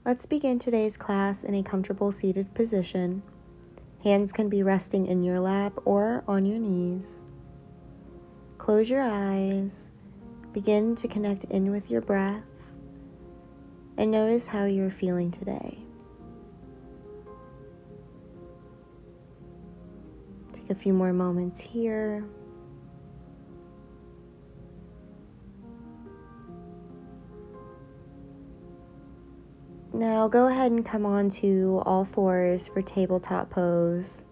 Let's begin today's class in a comfortable seated position. Hands can be resting in your lap or on your knees. Close your eyes, begin to connect in with your breath, and notice how you're feeling today. Take a few more moments here. Now go ahead and come on to all fours for tabletop pose.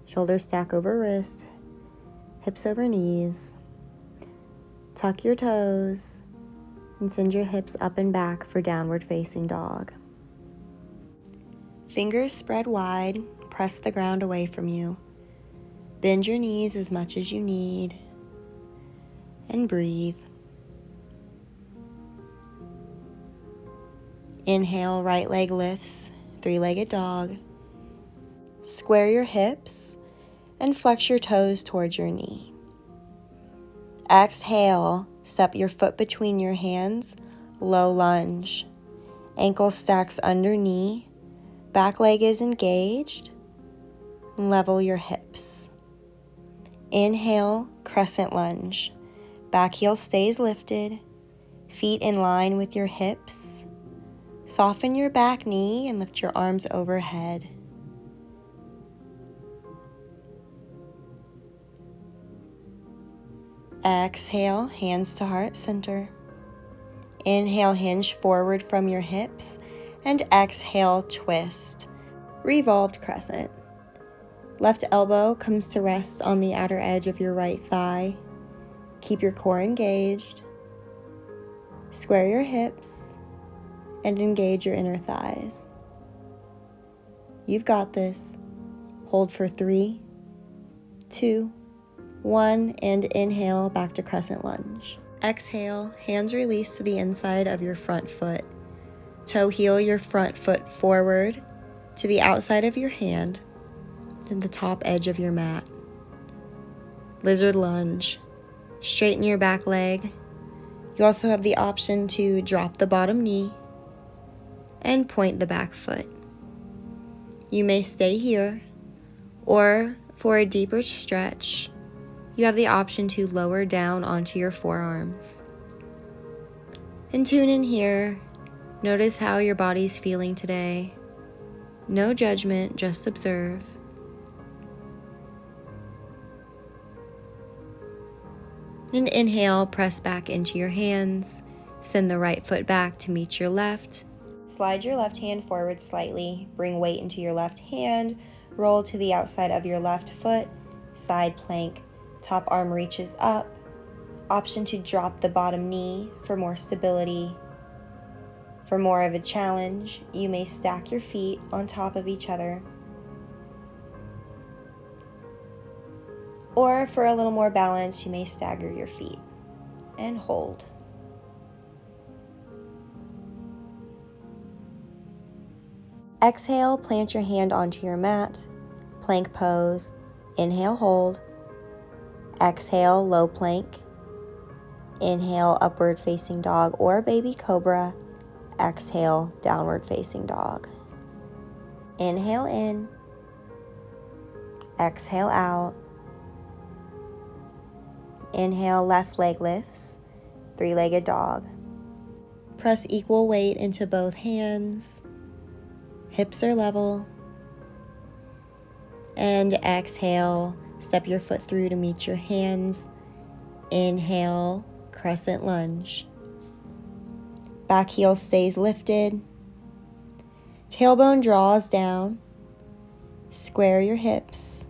Shoulders stack over wrists, hips over knees. Tuck your toes and send your hips up and back for downward facing dog. Fingers spread wide, press the ground away from you. Bend your knees as much as you need and breathe. Inhale, right leg lifts, three-legged dog. Square your hips and flex your toes towards your knee. Exhale, step your foot between your hands, low lunge. Ankle stacks under knee, back leg is engaged. Level your hips. Inhale, crescent lunge. Back heel stays lifted, feet in line with your hips. Soften your back knee and lift your arms overhead. Exhale, hands to heart center. Inhale, hinge forward from your hips, and exhale, twist. Revolved crescent. Left elbow comes to rest on the outer edge of your right thigh. Keep your core engaged. Square your hips and engage your inner thighs. You've got this. Hold for 3, 2, 1, and inhale back to crescent lunge. Exhale, hands release to the inside of your front foot. Toe heel your front foot forward to the outside of your hand and the top edge of your mat. Lizard lunge. Straighten your back leg. You also have the option to drop the bottom knee and point the back foot. You may stay here, or for a deeper stretch, you have the option to lower down onto your forearms. And tune in here. Notice how your body's feeling today. No judgment, just observe. And inhale, press back into your hands. Send the right foot back to meet your left. Slide your left hand forward slightly. Bring weight into your left hand. Roll to the outside of your left foot. Side plank. Top arm reaches up. Option to drop the bottom knee for more stability. For more of a challenge, you may stack your feet on top of each other. Or for a little more balance, you may stagger your feet and hold. Exhale, plant your hand onto your mat, plank pose. Inhale, hold. Exhale, low plank. Inhale, upward facing dog or baby cobra. Exhale, downward facing dog. Inhale in. Exhale out. Inhale, left leg lifts, three-legged dog. Press equal weight into both hands. Hips are level. And exhale, step your foot through to meet your hands. Inhale, crescent lunge. Back heel stays lifted. Tailbone draws down. Square your hips.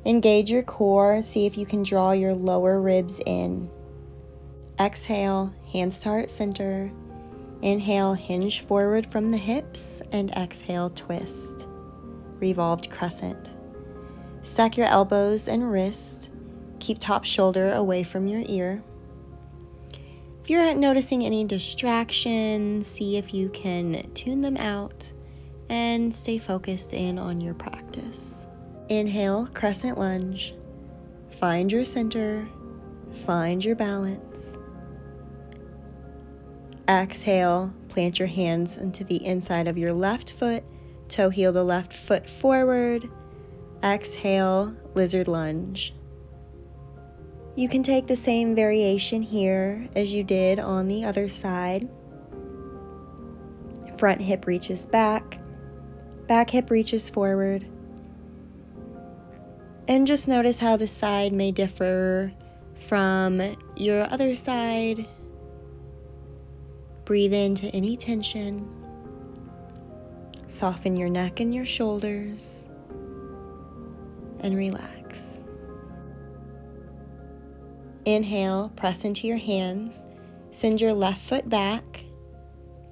Engage your core. See if you can draw your lower ribs in. Exhale, hands to heart center. Inhale, hinge forward from the hips, and exhale, twist. Revolved crescent. Stack your elbows and wrists. Keep top shoulder away from your ear. If you're noticing any distractions, see if you can tune them out and stay focused in on your practice. Inhale, crescent lunge. Find your center. Find your balance. Exhale, plant your hands into the inside of your left foot, toe heel the left foot forward. Exhale, lizard lunge. You can take the same variation here as you did on the other side. Front hip reaches back, back hip reaches forward. And just notice how the side may differ from your other side. Breathe into any tension. Soften your neck and your shoulders. And relax. Inhale, press into your hands. Send your left foot back,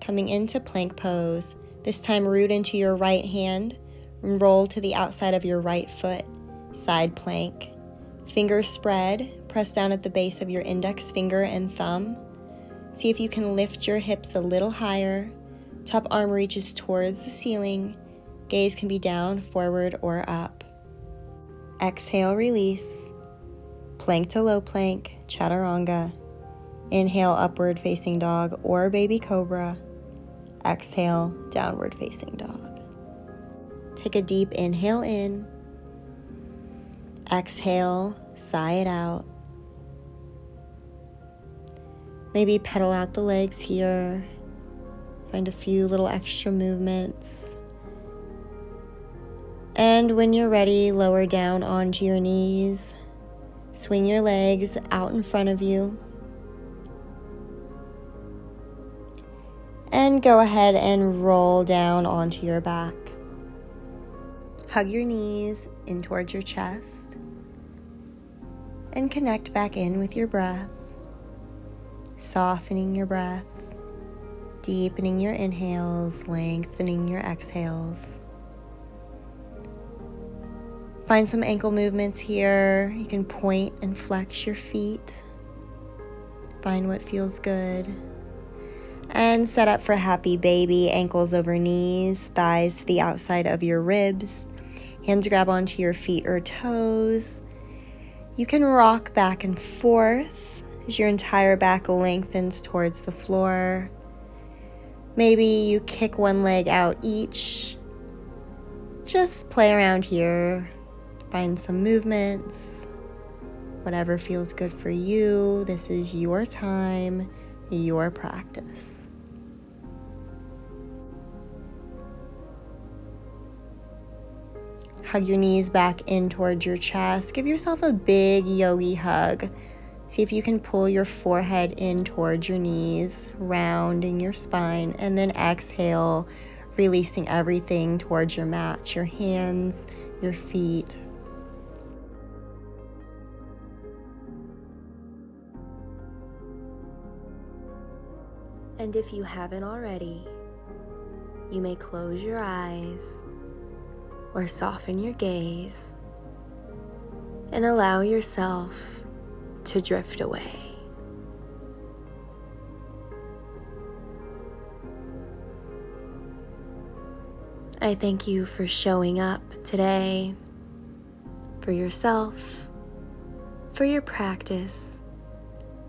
coming into plank pose. This time root into your right hand and roll to the outside of your right foot. Side plank. Fingers spread, press down at the base of your index finger and thumb. See if you can lift your hips a little higher. Top arm reaches towards the ceiling. Gaze can be down, forward, or up. Exhale, release. Plank to low plank, chaturanga. Inhale, upward facing dog or baby cobra. Exhale, downward facing dog. Take a deep inhale in. Exhale, sigh it out. Maybe pedal out the legs here. Find a few little extra movements. And when you're ready, lower down onto your knees. Swing your legs out in front of you. And go ahead and roll down onto your back. Hug your knees in towards your chest. And connect back in with your breath. Softening your breath. Deepening your inhales, lengthening your exhales. Find some ankle movements here. You can point and flex your feet. Find what feels good. And set up for happy baby. Ankles over knees, thighs to the outside of your ribs. Hands grab onto your feet or toes. You can rock back and forth as your entire back lengthens towards the floor. Maybe you kick one leg out each. Just play around here. Find some movements. Whatever feels good for you. This is your time, your practice. Hug your knees back in towards your chest. Give yourself a big yogi hug. See if you can pull your forehead in towards your knees, rounding your spine, and then exhale, releasing everything towards your mat, your hands, your feet. And if you haven't already, you may close your eyes or soften your gaze and allow yourself to drift away. I thank you for showing up today, for yourself, for your practice,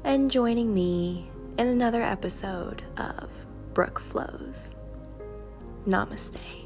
and joining me in another episode of Brooke Flows. Namaste.